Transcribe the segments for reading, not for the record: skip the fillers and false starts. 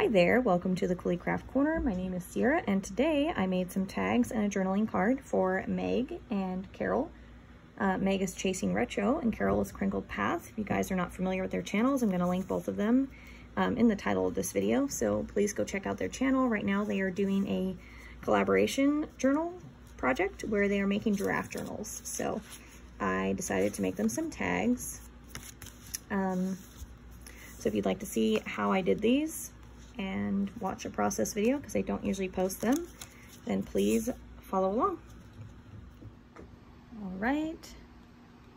Hi there, welcome to the Cooley Craft Corner. My name is Sierra and today I made some tags and a journaling card for Meg and Carol. Meg is Chasing Retro and Carol is Crinkled Path. If you guys are not familiar with their channels, I'm going to link both of them in the title of this video, so please go check out their channel. Right now they are doing a collaboration journal project where they are making giraffe journals. So I decided to make them some tags. So if you'd like to see how I did these and watch a process video, because I don't usually post them, then please follow along. All right,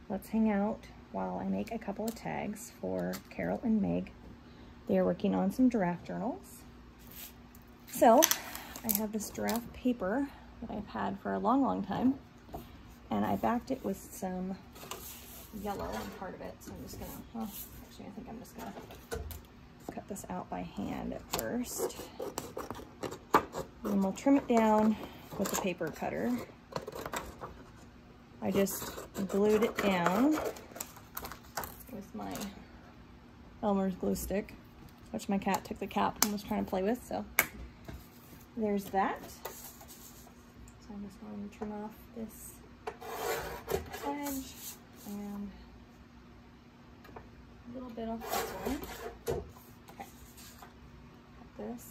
let's hang out while I make a couple of tags for Carol and Meg. They are working on some giraffe journals. So I have this giraffe paper that I've had for a long time, and I backed it with some yellow on part of it. So I'm just gonna, well, actually I think I'm just gonna cut this out by hand at first. And then we'll trim it down with the paper cutter. I just glued it down with my Elmer's glue stick, which my cat took the cap and was trying to play with, so there's that. So I'm just going to trim off this edge and a little bit off this one. Okay. Cut this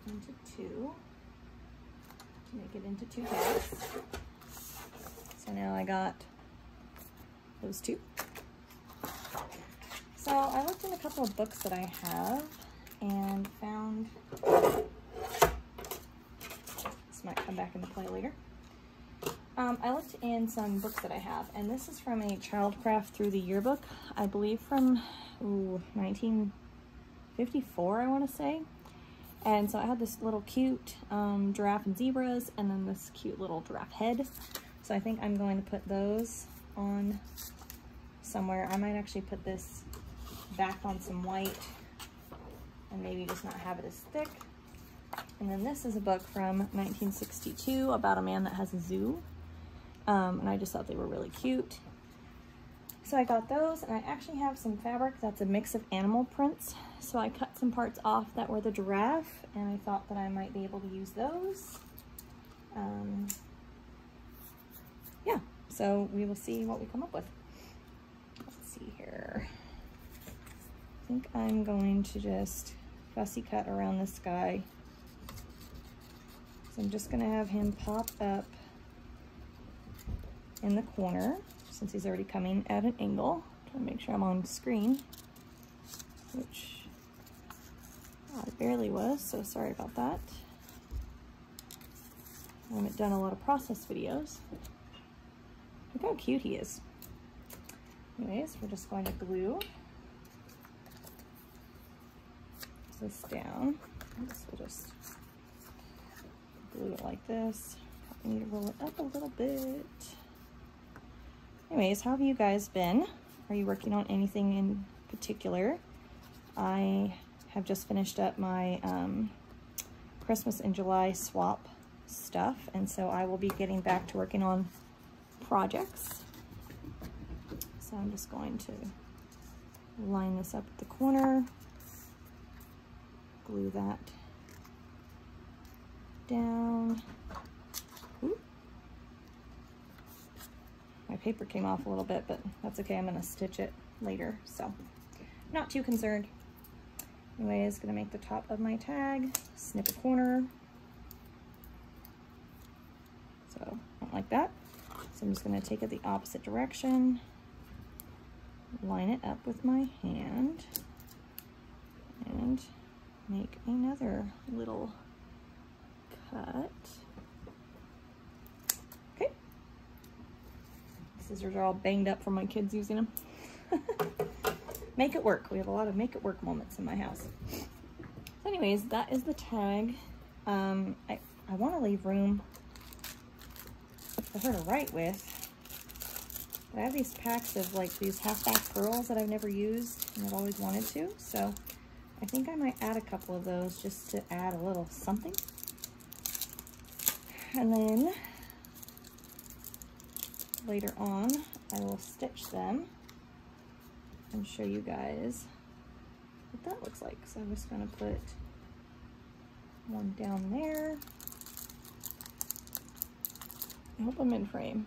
into two to make it into two tags. So now I got those two. So I looked in a couple of books that I have and found, this might come back into play later. I looked in some books that I have, and this is from a Childcraft Through the Yearbook, I believe from 1954, I want to say. And so I had this little cute giraffe and zebras, and then this cute little giraffe head. So I think I'm going to put those on somewhere. I might actually put this back on some white and maybe just not have it as thick. And then this is a book from 1962 about a man that has a zoo. And I just thought they were really cute. So I got those, and I actually have some fabric that's a mix of animal prints. So I cut some parts off that were the giraffe, and I thought that I might be able to use those. Yeah, so we will see what we come up with. Let's see here. I think I'm going to just fussy cut around this guy. So I'm just gonna have him pop up in the corner since he's already coming at an angle. Trying to make sure I'm on screen, which I barely was, so sorry about that. I haven't done a lot of process videos. Look how cute he is. Anyways, we're just going to glue this down. I guess we'll just glue it like this. Probably need to roll it up a little bit. Anyways, how have you guys been? Are you working on anything in particular? I have just finished up my Christmas and July swap stuff, and so I will be getting back to working on projects. So I'm just going to line this up at the corner, glue that down. Ooh. My paper came off a little bit, but that's okay. I'm going to stitch it later, so not too concerned. Anyways, going to make the top of my tag, snip a corner. So not like that. So I'm just going to take it the opposite direction, line it up with my hand, and make another little cut. Okay. Scissors are all banged up from my kids using them. Make it work. We have a lot of make it work moments in my house. So anyways, that is the tag. I want to leave room for her to write with. But I have these packs of like these half-back pearls that I've never used and I've always wanted to, so I think I might add a couple of those just to add a little something. And then later on I will stitch them and show you guys what that looks like. So I'm just going to put One down there. I hope I'm in frame.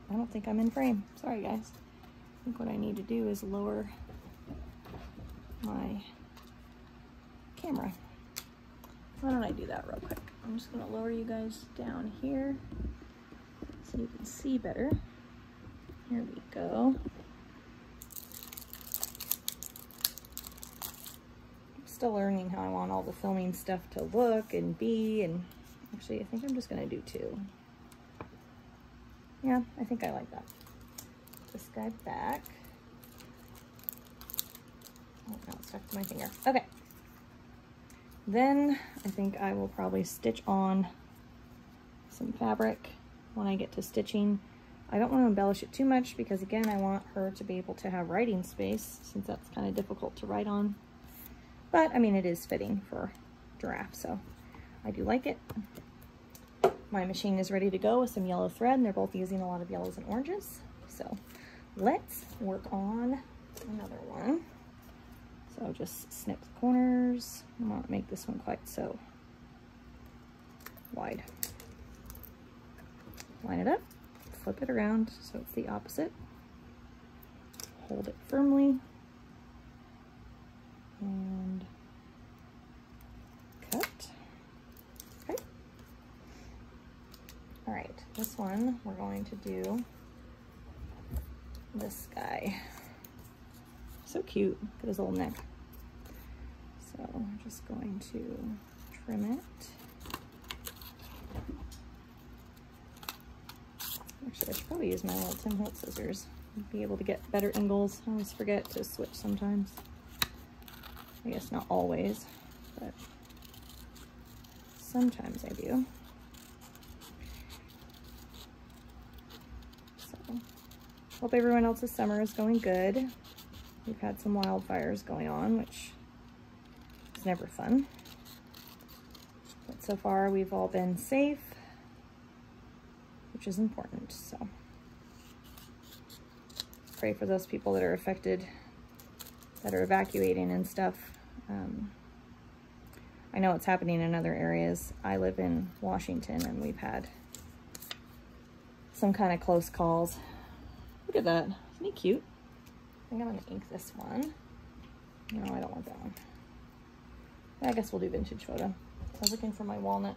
I don't think I'm in frame. Sorry, guys. I think what I need to do is lower my camera. Why don't I do that real quick? I'm just gonna lower you guys down here so you can see better. Here we go. I'm still learning how I want all the filming stuff to look and be, and actually I think I'm just gonna do 2. Yeah, I think I like that. This guy back. Oh, no, it's stuck to my finger. Okay. Then I think I will probably stitch on some fabric when I get to stitching. I don't want to embellish it too much because, again, I want her to be able to have writing space since that's kind of difficult to write on. But, I mean, it is fitting for giraffe, so I do like it. My machine is ready to go with some yellow thread, and they're both using a lot of yellows and oranges. So let's work on another one. So just snip the corners. I won't make this one quite so wide. Line it up, flip it around so it's the opposite. Hold it firmly and cut. Okay. All right, this one we're going to do this guy. So cute, look at his little neck. So I'm just going to trim it. Actually, I should probably use my little Tim Holtz scissors. I'd be able to get better angles. I always forget to switch sometimes. I guess not always, but sometimes I do. So, hope everyone else's summer is going good. We've had some wildfires going on, which is never fun. But so far, we've all been safe, which is important. So pray for those people that are affected, that are evacuating and stuff. I know it's happening in other areas. I live in Washington, and we've had some kind of close calls. Look at that. Isn't he cute? I think I'm going to ink this one. No, I don't want that one. I guess we'll do vintage photo. I was looking for my walnut,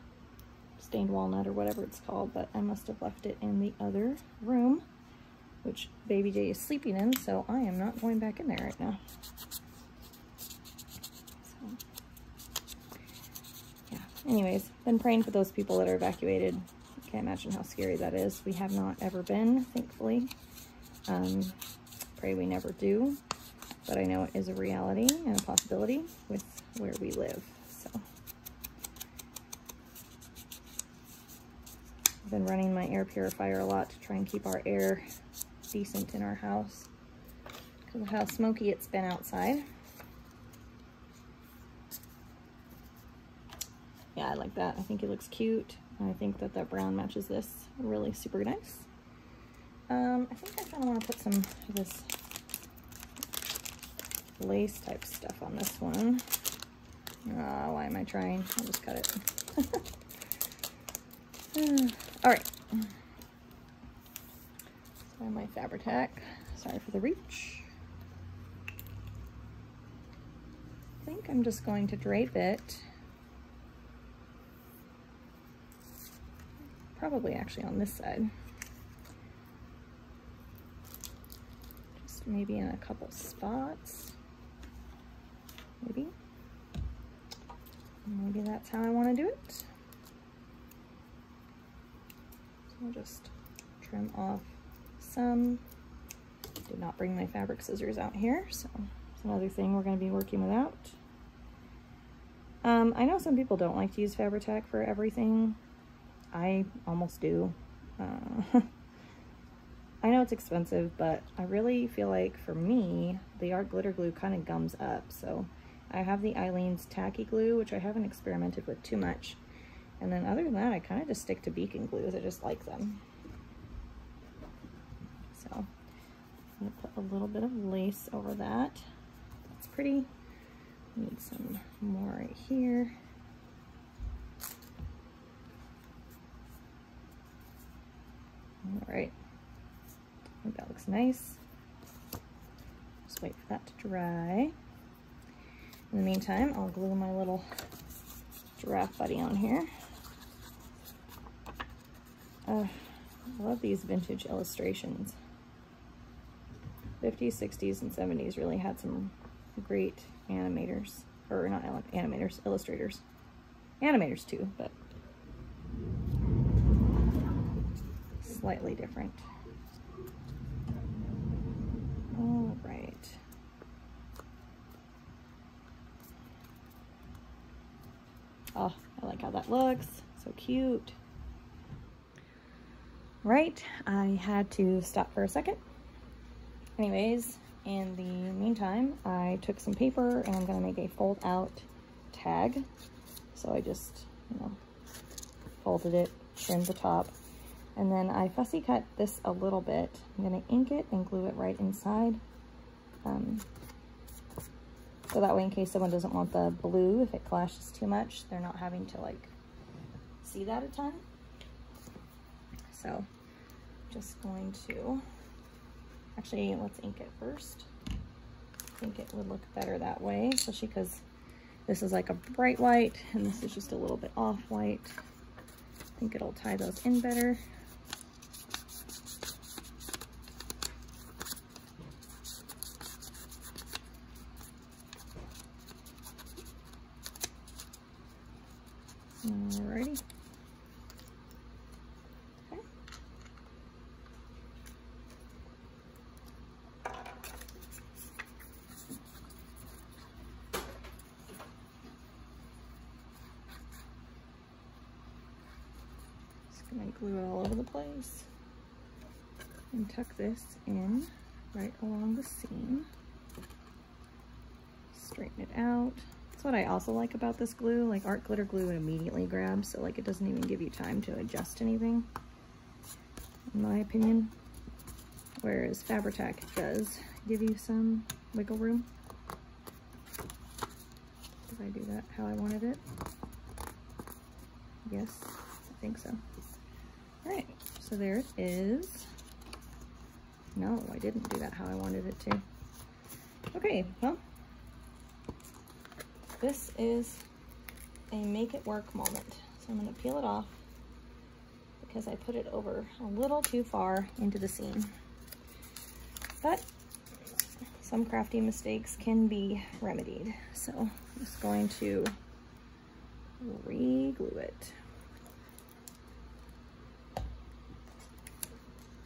stained walnut or whatever it's called, but I must have left it in the other room, which Baby J is sleeping in, so I am not going back in there right now. So, yeah. Anyways, been praying for those people that are evacuated. I can't imagine how scary that is. We have not ever been, thankfully. Pray we never do, but I know it is a reality and a possibility with where we live. So I've been running my air purifier a lot to try and keep our air decent in our house because of how smoky it's been outside. Yeah, I like that. I think it looks cute. I think that that brown matches this really super nice. I think I kind of want to put some of this lace type stuff on this one. Why am I trying? I'll just cut it. All right. So my Fabri-Tac. Sorry for the reach. I think I'm just going to drape it. Probably actually on this side. Just maybe in a couple spots. Maybe. Maybe that's how I want to do it. So I'll just trim off some. Did not bring my fabric scissors out here, so it's another thing we're going to be working without. I know some people don't like to use Fabri-Tac for everything. I almost do. I know it's expensive, but I really feel like for me, the art glitter glue kind of gums up. So I have the Eileen's tacky glue, which I haven't experimented with too much. And then other than that, I kind of just stick to beacon glues. I just like them. So I'm going to put a little bit of lace over that. That's pretty. Need some more right here. right? I think that looks nice. Just wait for that to dry. In the meantime, I'll glue my little giraffe buddy on here. I love these vintage illustrations. 50s, 60s, and 70s really had some great animators, or not animators, illustrators. Animators too, but slightly different. All right. Oh, I like how that looks. So cute. Right, I had to stop for a second. Anyways, in the meantime, I took some paper and I'm gonna make a fold out tag. So I just, you know, folded it, trimmed the top, and then I fussy cut this a little bit. I'm gonna ink it and glue it right inside. So that way, in case someone doesn't want the blue, if it clashes too much, they're not having to like see that a ton. So just going to, actually, let's ink it first. I think it would look better that way, especially because this is like a bright white and this is just a little bit off white. I think it'll tie those in better. Alrighty. Okay. Just gonna glue it all over the place and tuck this in right along the seam. Straighten it out. That's what I also like about this glue. Like art glitter glue, it immediately grabs, so like it doesn't even give you time to adjust anything, in my opinion. Whereas Fabri-Tac does give you some wiggle room. Did I do that how I wanted it? Yes, I think so. All right, so there it is. No, I didn't do that how I wanted it to. Okay, well, this is a make it work moment. So I'm gonna peel it off because I put it over a little too far into the seam. But some crafty mistakes can be remedied. So I'm just going to re-glue it.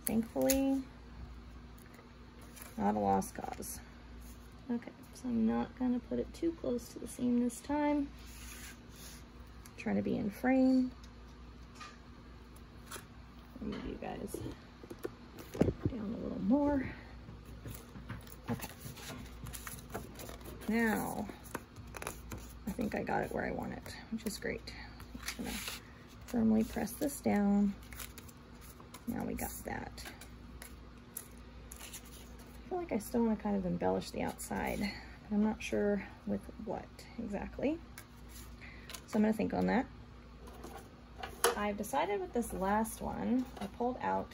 Thankfully, not a lost cause. Okay, so I'm not gonna put it too close to the seam this time. Try to be in frame. Move you guys down a little more. Okay. Now, I think I got it where I want it, which is great. I'm just gonna firmly press this down. Now we got that. I feel like I still want to kind of embellish the outside, but I'm not sure with what exactly. So I'm going to think on that. I've decided with this last one, I pulled out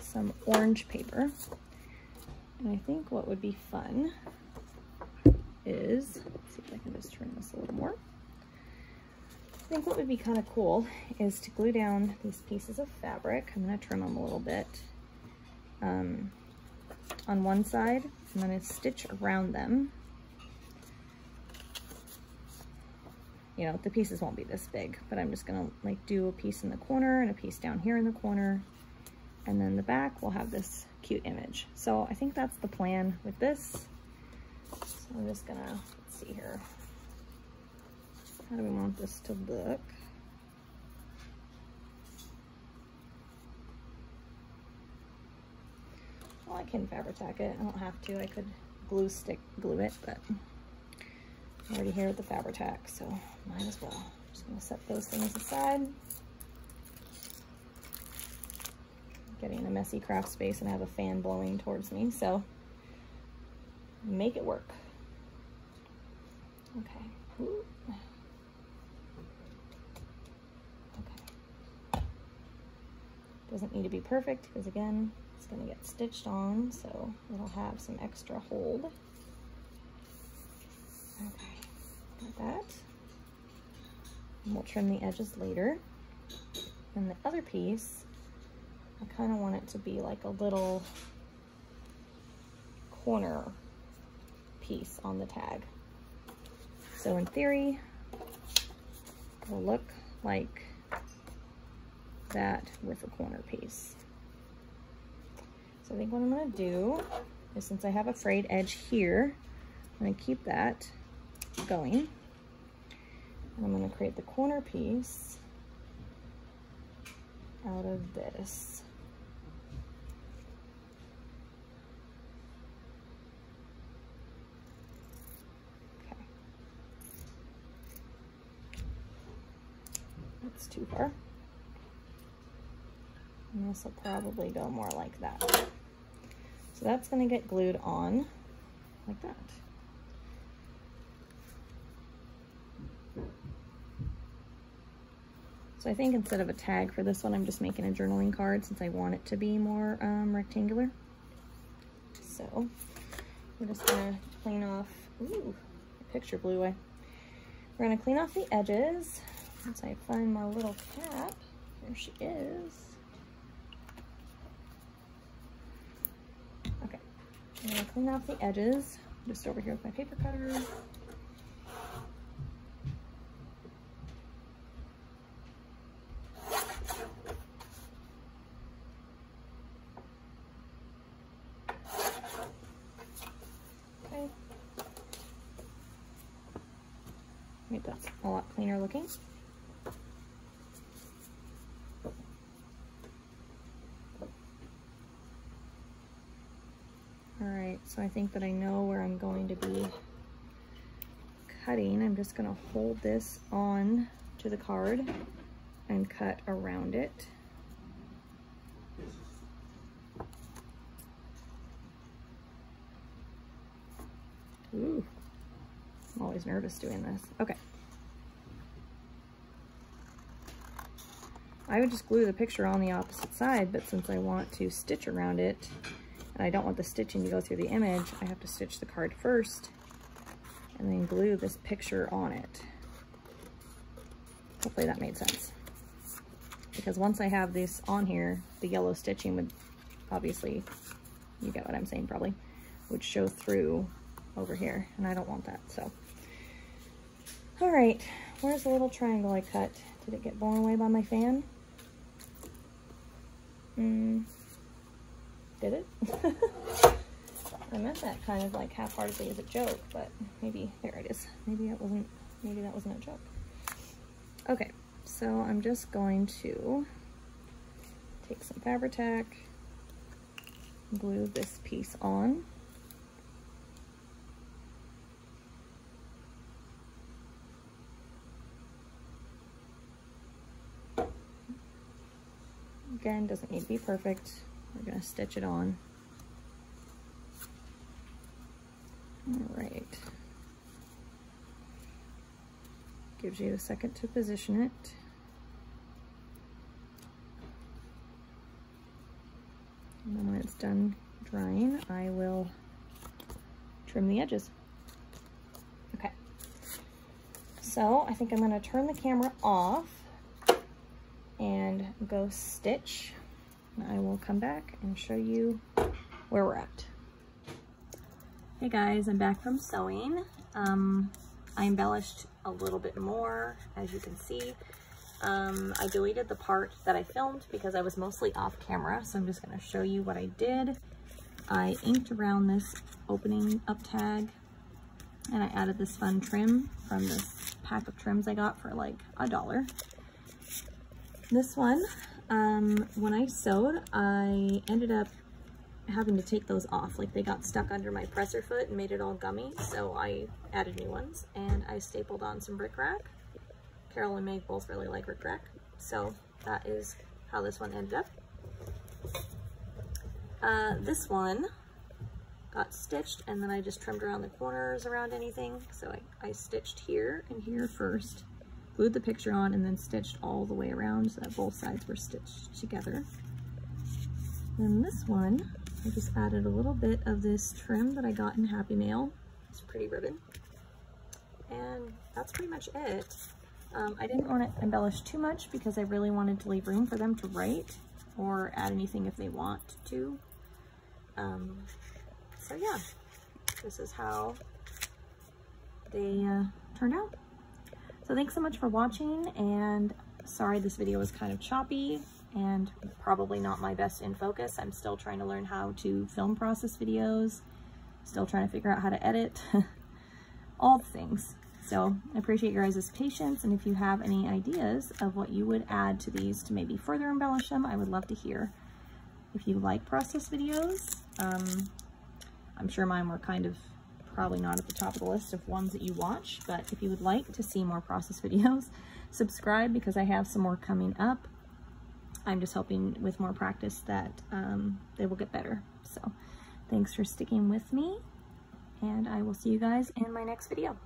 some orange paper. And I think what would be fun is, let's see if I can just turn this a little more. I think what would be kind of cool is to glue down these pieces of fabric. I'm going to trim them a little bit. On one side, I'm going to stitch around them. You know, the pieces won't be this big, but I'm just going to like do a piece in the corner and a piece down here in the corner. And then the back will have this cute image. So I think that's the plan with this. So I'm just going to, let's see here. How do we want this to look? Well, I can Fabri-Tac it. I don't have to. I could glue it, but I'm already here with the Fabri-Tac, so might as well. I'm just gonna set those things aside. Getting a messy craft space and I have a fan blowing towards me, so make it work. Okay. Ooh. Okay. doesn't need to be perfect because again, it's going to get stitched on, so it'll have some extra hold. Okay, got that. And we'll trim the edges later. And the other piece, I kind of want it to be like a little corner piece on the tag. So in theory, it'll look like that with a corner piece. So I think what I'm going to do is, since I have a frayed edge here, I'm going to keep that going. And I'm going to create the corner piece out of this. Okay. That's too far. And this will probably go more like that. So that's going to get glued on like that. So I think instead of a tag for this one, I'm just making a journaling card since I want it to be more rectangular. So we're just going to clean off, ooh, the picture blew away. We're going to clean off the edges. Once I find my little cap, there she is. Okay, I'm going to clean off the edges, just over here with my paper cutter. Make that a lot cleaner looking. Alright, so I think that I know where I'm going to be cutting. I'm just going to hold this on to the card and cut around it. Ooh. I'm always nervous doing this. Okay. I would just glue the picture on the opposite side, but since I want to stitch around it, and I don't want the stitching to go through the image, I have to stitch the card first, and then glue this picture on it. Hopefully that made sense. Because once I have this on here, the yellow stitching would, obviously, you get what I'm saying probably, would show through over here, and I don't want that, so. All right, where's the little triangle I cut? Did it get blown away by my fan? Did it? I meant that kind of like half-heartedly as a joke, but maybe, there it is. Maybe that wasn't a joke. Okay, so I'm just going to take some Fabri-Tac, glue this piece on. Again, doesn't need to be perfect. We're going to stitch it on. All right. Gives you a second to position it. And then when it's done drying, I will trim the edges. Okay. So I think I'm going to turn the camera off and go stitch. And I will come back and show you where we're at. Hey guys, I'm back from sewing. I embellished a little bit more, as you can see. I deleted the part that I filmed because I was mostly off camera, so I'm just going to show you what I did. I inked around this opening up tag, and I added this fun trim from this pack of trims I got for like $1. This one, when I sewed, I ended up having to take those off. Like, they got stuck under my presser foot and made it all gummy, so I added new ones, and I stapled on some rickrack. Carol and Meg both really like rickrack, so that is how this one ended up. This one got stitched, and then I just trimmed around the corners around anything. So I stitched here and here first, glued the picture on, and then stitched all the way around so that both sides were stitched together. And this one, I just added a little bit of this trim that I got in Happy Mail. It's pretty ribbon. And that's pretty much it. I didn't want to embellish too much because I really wanted to leave room for them to write or add anything if they want to. So yeah, this is how they turned out. So thanks so much for watching, and sorry this video was kind of choppy and probably not my best in focus. I'm still trying to learn how to film process videos, still trying to figure out how to edit, all the things. So I appreciate your guys' patience, and if you have any ideas of what you would add to these to maybe further embellish them, I would love to hear. If you like process videos, I'm sure mine were kind of probably not at the top of the list of ones that you watch, but if you would like to see more process videos, subscribe because I have some more coming up. I'm just hoping with more practice that they will get better. So thanks for sticking with me, and I will see you guys in my next video.